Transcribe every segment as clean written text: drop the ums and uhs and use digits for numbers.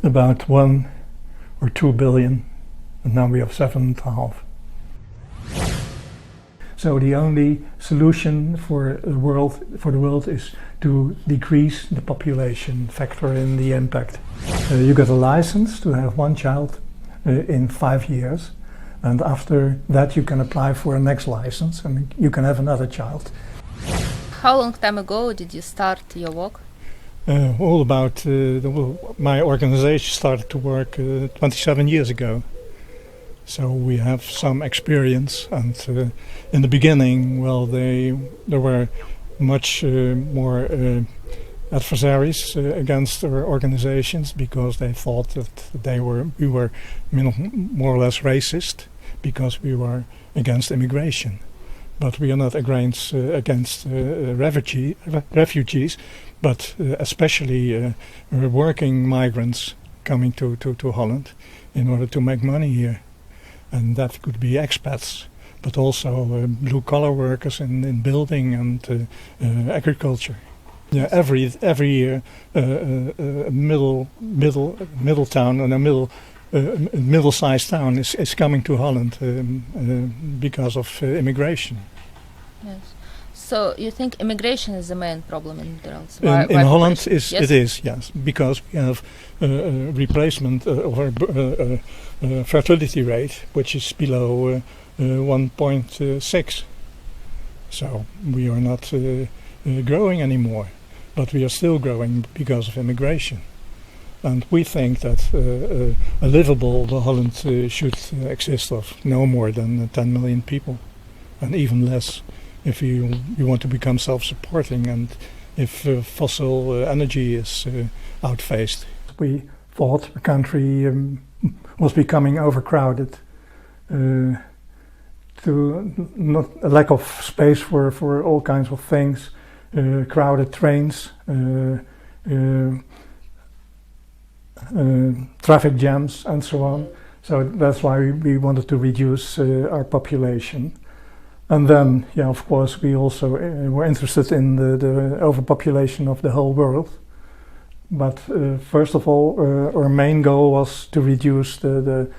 about 1 or 2 billion, and now we have 7.5. So the only solution for the world is to decrease the population, factor in the impact. You get a license to have one child in 5 years, and after that you can apply for a next license and you can have another child. How long time ago did you start your work? My organization started to work 27 years ago. So we have some experience, and in the beginning, there were much more adversaries against our organizations because they thought that we were more or less racist because we were against immigration. But we are not against refugees, but especially working migrants coming to Holland in order to make money here. And that could be expats, but also blue-collar workers in building and agriculture. Yeah, every middle town and a middle-sized town is coming to Holland because of immigration. Yes. So you think immigration is the main problem in the Netherlands? In Holland, yes? It is, yes, because we have replacement of our fertility rate, which is below 1.6. So we are not growing anymore, but we are still growing because of immigration. And we think that a livable Holland should exist of no more than 10 million people, and even less if you want to become self-supporting and if fossil energy is outphased. We thought the country was becoming overcrowded, to not a lack of space for all kinds of things, crowded trains, traffic jams and so on. So that's why we wanted to reduce our population. And then, of course, we also were interested in the overpopulation of the whole world. But first of all, our main goal was to reduce the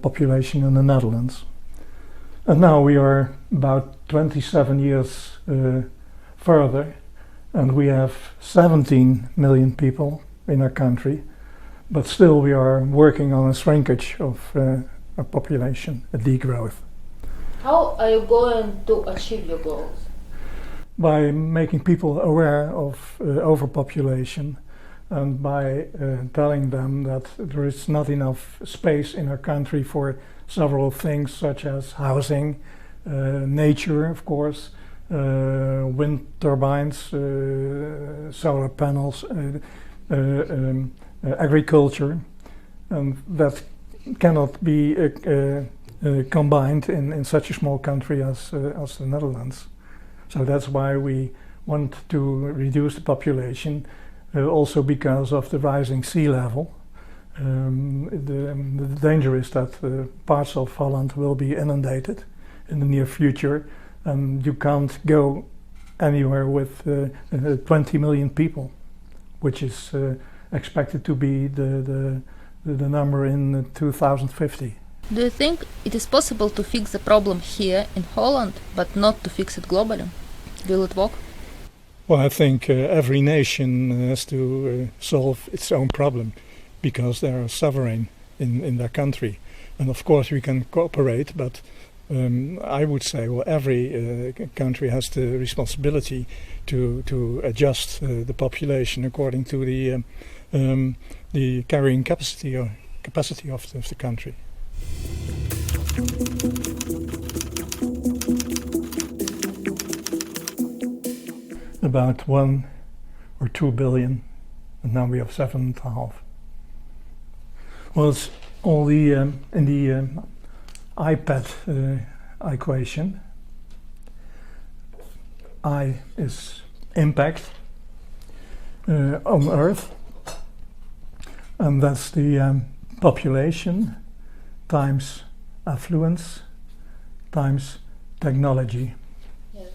population in the Netherlands. And now we are about 27 years further, and we have 17 million people in our country. But still we are working on a shrinkage of our population, a degrowth. How are you going to achieve your goals? By making people aware of overpopulation and by telling them that there is not enough space in our country for several things such as housing, nature, of course, wind turbines, solar panels, agriculture, and that cannot be combined in such a small country as the Netherlands. So that's why we want to reduce the population, also because of the rising sea level. The danger is that parts of Holland will be inundated in the near future, and you can't go anywhere with 20 million people, which is expected to be the number in 2050. Do you think it is possible to fix the problem here in Holland, but not to fix it globally? Will it work? Well, I think every nation has to solve its own problem because they are sovereign in their country. And of course we can cooperate, but I would say, well, every country has the responsibility to adjust the population according to the carrying capacity of the country. About 1 or 2 billion, and now we have 7.5. Well, it's all in the iPad equation. I is impact on Earth, and that's the population times affluence times technology. Yes.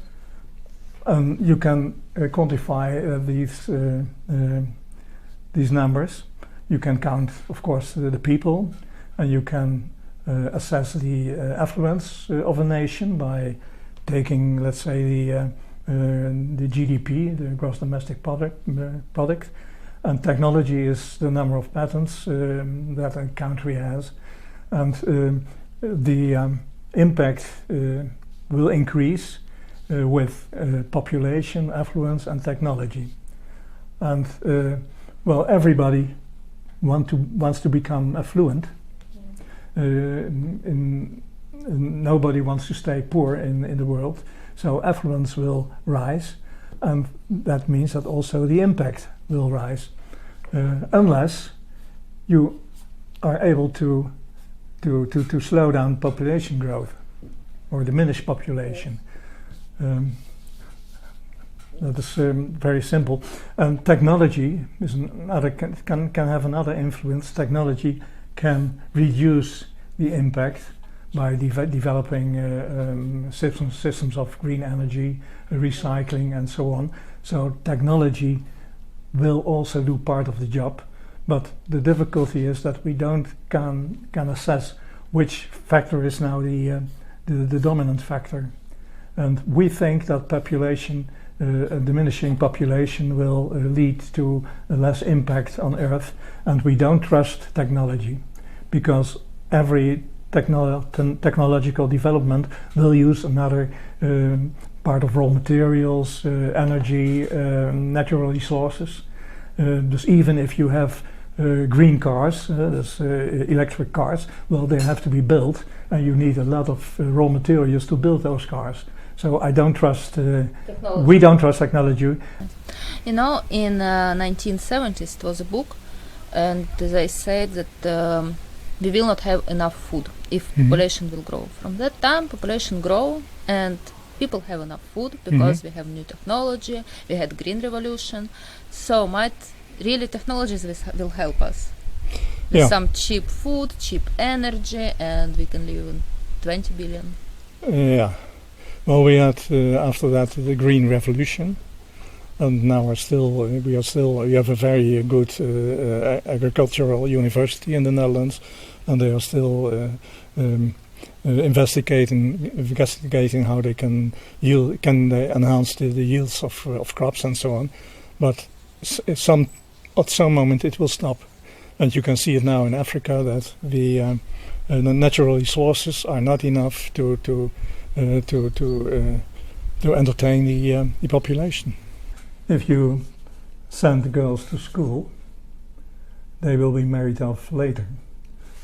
You can quantify these numbers You can count, of course, the people, and you can assess the affluence of a nation by taking, let's say, the GDP, the gross domestic product, and technology is the number of patents that a country has, and the impact will increase with population, affluence, and technology. And well, everybody wants to become affluent. Nobody wants to stay poor in the world. So affluence will rise, and that means that also the impact will rise, unless you are able to slow down population growth or diminish population. That is very simple. And technology is another can have another influence. Technology can reduce the impact by developing systems of green energy, recycling, and so on. So technology will also do part of the job, but the difficulty is that we can assess which factor is now the dominant factor. And we think that a diminishing population will lead to less impact on Earth, and we don't trust technology, because every technological development will use another part of raw materials, energy, natural resources. Dus even if you have green cars, electric cars, well, they have to be built, and you need a lot of raw materials to build those cars. So I don't trust, we don't trust technology. You know, in 1970s it was a book, and they said that we will not have enough food if population will grow. From that time, population grow, and people have enough food because we have new technology, we had green revolution. So really technologies will help us. With some cheap food, cheap energy, and we can live in 20 billion. Yeah. Well, we had after that the green revolution, and now we have a very good agricultural university in the Netherlands, and they are still investigating how they can they enhance the yields of crops and so on. But at some moment it will stop, and you can see it now in Africa that the natural resources are not enough to entertain the population. If you send the girls to school, they will be married off later,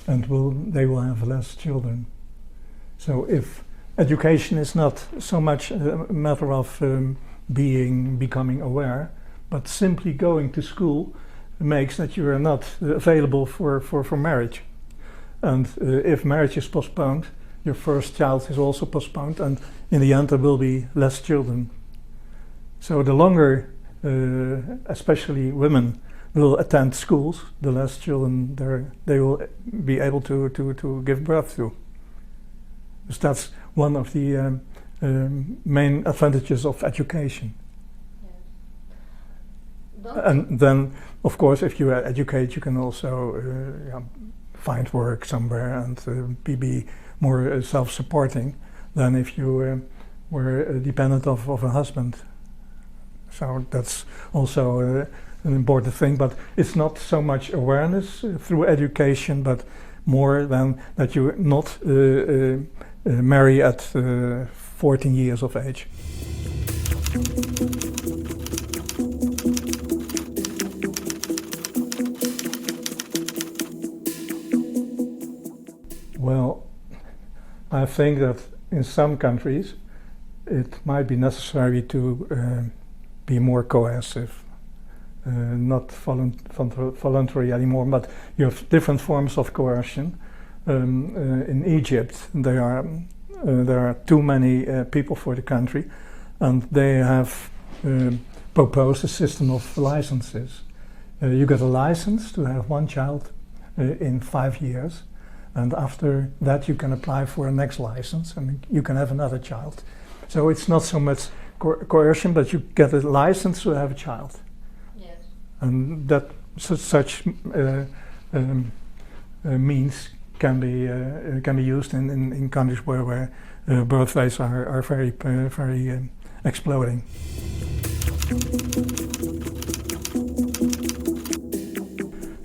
and they will have less children. So if education is not so much a matter of becoming aware, but simply going to school makes that you are not available for marriage. And if marriage is postponed, your first child is also postponed, and in the end there will be less children. So the longer, especially women, will attend schools, the less children they will be able to give birth to. So that's one of the main advantages of education. And then, of course, if you educate, you can also find work somewhere and be more self-supporting than if you were dependent of a husband. So that's also an important thing, but it's not so much awareness through education, but more than that you not marry at 14 years of age. Well, I think that in some countries it might be necessary to be more coercive, not voluntary anymore, but you have different forms of coercion. In Egypt there are too many people for the country, and they have proposed a system of licenses. You get a license to have one child in 5 years, and after that you can apply for a next license and you can have another child. So it's not so much coercion, but you get a license to have a child. Yes. And that such means can be used in countries where birth rates are very exploding.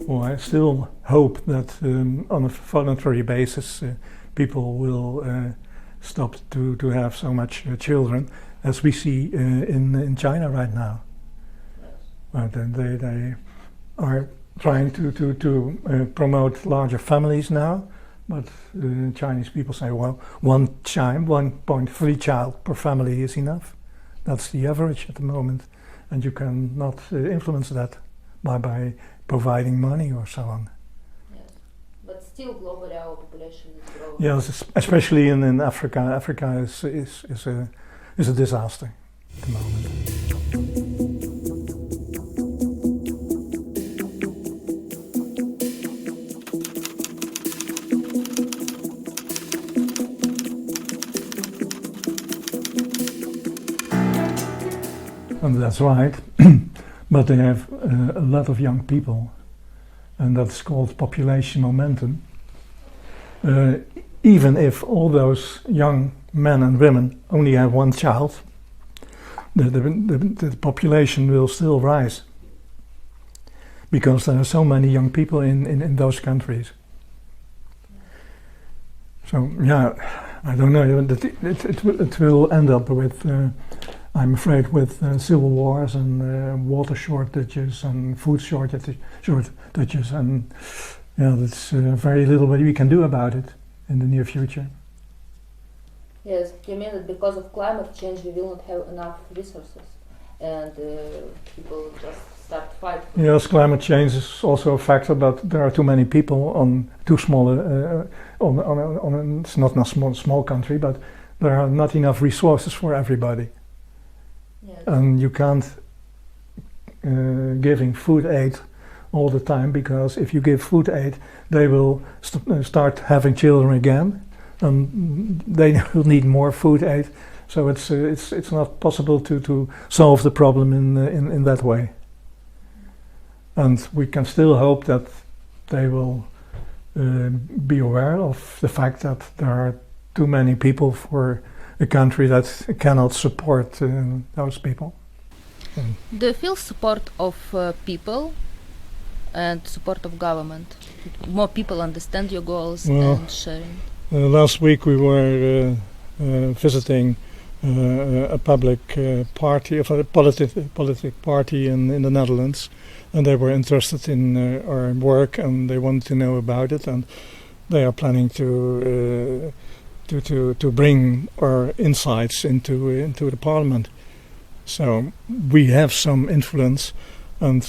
Well, I still hope that on a voluntary basis people will stop to have so much children as we see in China right now. But they are trying to promote larger families now, but Chinese people say, well, 1.3 child per family is enough. That's the average at the moment, and you cannot influence that by providing money or so on. Yes, but still globally our population is growing. Yes, especially in Africa. Africa is a disaster at the moment. And that's right, but they have a lot of young people, and that's called population momentum. Even if all those young men and women only have one child, the population will still rise, because there are so many young people in those countries. So yeah, I don't know, it will end up with I'm afraid with civil wars and water shortages and food shortages, and there's very little we can do about it in the near future. Yes, you mean that because of climate change we will not have enough resources, and people just start fighting? Yes, climate change is also a factor, but there are too many people on too small. It's not a small country, but there are not enough resources for everybody. Yes. And you can't giving food aid all the time, because if you give food aid, they will start having children again, and they will need more food aid. So it's not possible to solve the problem in that way. And we can still hope that they will be aware of the fact that there are too many people for a country that cannot support those people. Do you feel support of people and support of government? More people understand your goals and sharing? Last week we were visiting a public party, of a politic party in the Netherlands, and they were interested in our work and they wanted to know about it, and they are planning to bring our insights into the parliament. So we have some influence, and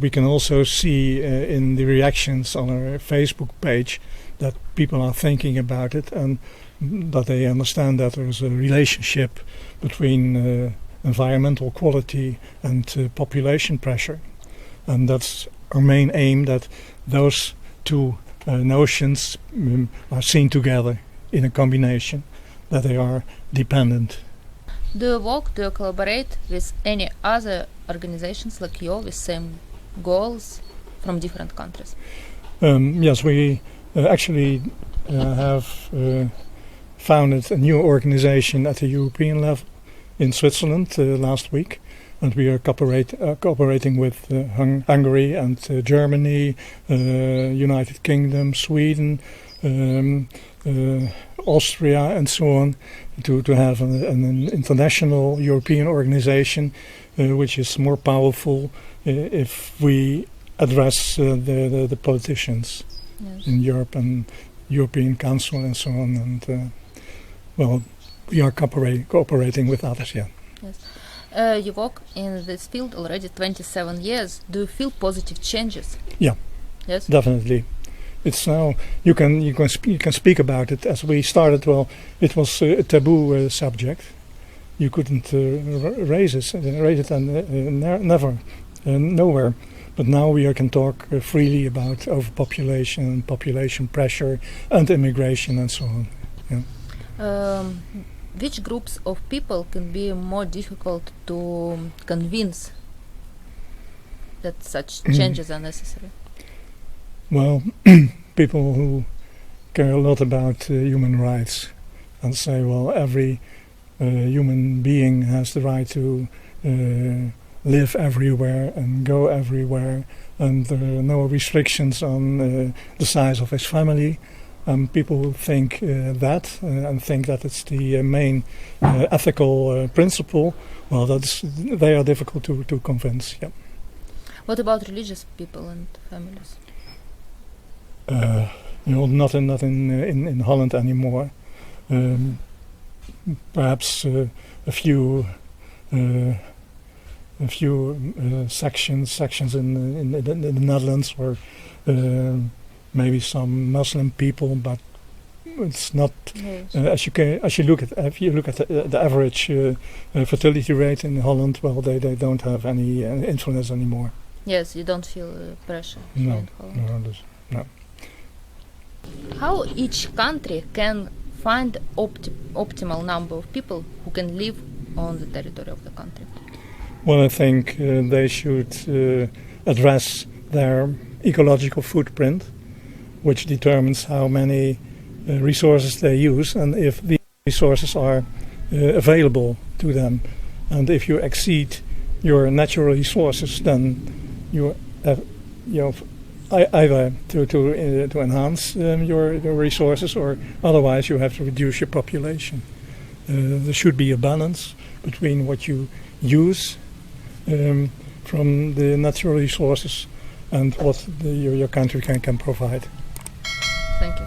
we can also see in the reactions on our Facebook page that people are thinking about it, and that they understand that there is a relationship between environmental quality and population pressure. And that's our main aim, that those two notions are seen together in a combination, that they are dependent. Do you collaborate with any other organizations like you with same goals from different countries? Yes, we actually have founded a new organization at the European level in Switzerland last week, and we are cooperating with Hungary and Germany, United Kingdom, Sweden, Austria, and so on, to have an international European organization which is more powerful if we address the politicians in Europe and European Council and so on. And we are cooperating with others. Yeah. Yes. You work in this field already 27 years. Do you feel positive changes? Yeah. Yes. Definitely. It's now you can speak about it. As we started, it was a taboo subject. You couldn't raise it and never, nowhere. But now we can talk freely about overpopulation and population pressure and immigration and so on. Yeah. Which groups of people can be more difficult to convince that such changes are necessary? Well, people who care a lot about human rights and say, well, every human being has the right to live everywhere and go everywhere, and there are no restrictions on the size of his family. People think that and think that it's the main ethical principle. Well, they are difficult to convince. Yeah. What about religious people and families? Not in Holland anymore. Perhaps a few sections in the Netherlands, or maybe some Muslim people, but it's not. Yes. If you look at the average fertility rate in Holland, well, they don't have any influence anymore. Yes, you don't feel pressure. No, in Holland. no. How each country can find optimal number of people who can live on the territory of the country? Well, I think they should address their ecological footprint, which determines how many resources they use and if the resources are available to them. And if you exceed your natural resources, then you either to enhance your resources, or otherwise you have to reduce your population. There should be a balance between what you use from the natural resources and what your country can provide. Thank you.